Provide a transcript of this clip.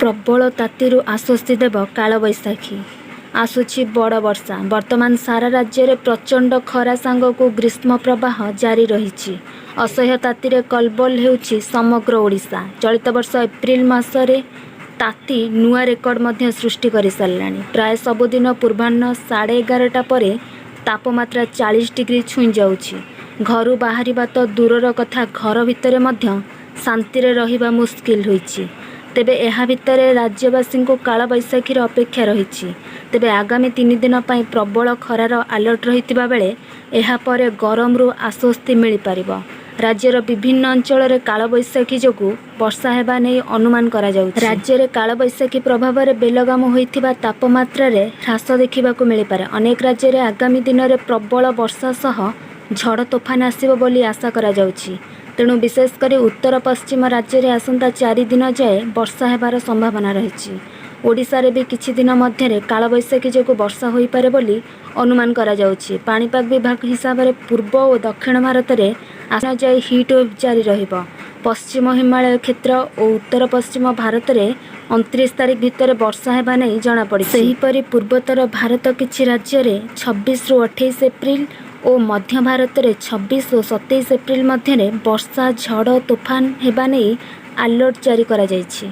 ପ୍ରବଳ ତାତିରୁ ଆଶ୍ୱସ୍ତି ଦେବ କାଳବୈଶାଖୀ। ଆସୁଛି ବଡ଼ ବର୍ଷା। ବର୍ତ୍ତମାନ ସାରା ରାଜ୍ୟରେ ପ୍ରଚଣ୍ଡ ଖରା ସାଙ୍ଗକୁ ଗ୍ରୀଷ୍ମ ପ୍ରବାହ ଜାରି ରହିଛି। ଅସହ୍ୟ ତାତିରେ କଲବଲ ହେଉଛି ସମଗ୍ର ଓଡ଼ିଶା। ଚଳିତ ବର୍ଷ ଏପ୍ରିଲ ମାସରେ ତାତି ନୂଆ ରେକର୍ଡ ମଧ୍ୟ ସୃଷ୍ଟି କରିସାରିଲାଣି। ପ୍ରାୟ ସବୁଦିନ ପୂର୍ବାହ୍ନ 11:30 ପରେ ତାପମାତ୍ରା 40 ଡିଗ୍ରୀ ଛୁଇଁ ଯାଉଛି। ଘରୁ ବାହାରିବା ତ ଦୂରର କଥା, ଘର ଭିତରେ ମଧ୍ୟ ଶାନ୍ତିରେ ରହିବା ମୁସ୍କିଲ ହୋଇଛି। ତେବେ ଏହା ଭିତରେ ରାଜ୍ୟବାସୀଙ୍କୁ କାଳବୈଶାଖୀର ଅପେକ୍ଷା ରହିଛି। ତେବେ ଆଗାମୀ 3 ଦିନ ପାଇଁ ପ୍ରବଳ ଖରାର ଆଲର୍ଟ ରହିଥିବା ବେଳେ ଏହାପରେ ଗରମରୁ ଆଶ୍ୱସ୍ତି ମିଳିପାରିବ। ରାଜ୍ୟର ବିଭିନ୍ନ ଅଞ୍ଚଳରେ କାଳବୈଶାଖୀ ଯୋଗୁଁ ବର୍ଷା ହେବା ନେଇ ଅନୁମାନ କରାଯାଉଛି। ରାଜ୍ୟରେ କାଳବୈଶାଖୀ ପ୍ରଭାବରେ ବେଲଗାମ ହୋଇଥିବା ତାପମାତ୍ରାରେ ହ୍ରାସ ଦେଖିବାକୁ ମିଳିପାରେ। ଅନେକ ରାଜ୍ୟରେ ଆଗାମୀ ଦିନରେ ପ୍ରବଳ ବର୍ଷା ସହ ଝଡ଼ ତୋଫାନ ଆସିବ ବୋଲି ଆଶା କରାଯାଉଛି। ତେଣୁ ବିଶେଷ କରି ଉତ୍ତର ପଶ୍ଚିମ ରାଜ୍ୟରେ ଆସନ୍ତା 4 ଦିନ ଯାଏ ବର୍ଷା ହେବାର ସମ୍ଭାବନା ରହିଛି। ଓଡ଼ିଶାରେ ବି କିଛି ଦିନ ମଧ୍ୟରେ କାଳବୈଶାଖୀ ଯୋଗୁଁ ବର୍ଷା ହୋଇପାରେ ବୋଲି ଅନୁମାନ କରାଯାଉଛି। ପାଣିପାଗ ବିଭାଗ ହିସାବରେ ପୂର୍ବ ଓ ଦକ୍ଷିଣ ଭାରତରେ ଆସନ୍ତା ଯାଏ ହିଟ୍ ୱେଭ୍ ଜାରି ରହିବ। ପଶ୍ଚିମ ହିମାଳୟ କ୍ଷେତ୍ର ଓ ଉତ୍ତର ପଶ୍ଚିମ ଭାରତରେ 29 ତାରିଖ ଭିତରେ ବର୍ଷା ହେବା ନେଇ ଜଣାପଡ଼ିଛି। ସେହିପରି ପୂର୍ବୋତ୍ତର ଭାରତ କିଛି ରାଜ୍ୟରେ 26ରୁ 28 ଏପ୍ରିଲ ଓ ମଧ୍ୟ ଭାରତରେ 26 ଓ 27 ଏପ୍ରିଲ ମଧ୍ୟରେ ବର୍ଷା, ଝଡ଼ ତୋଫାନ ହେବା ନେଇ ଆଲର୍ଟ ଜାରି କରାଯାଇଛି।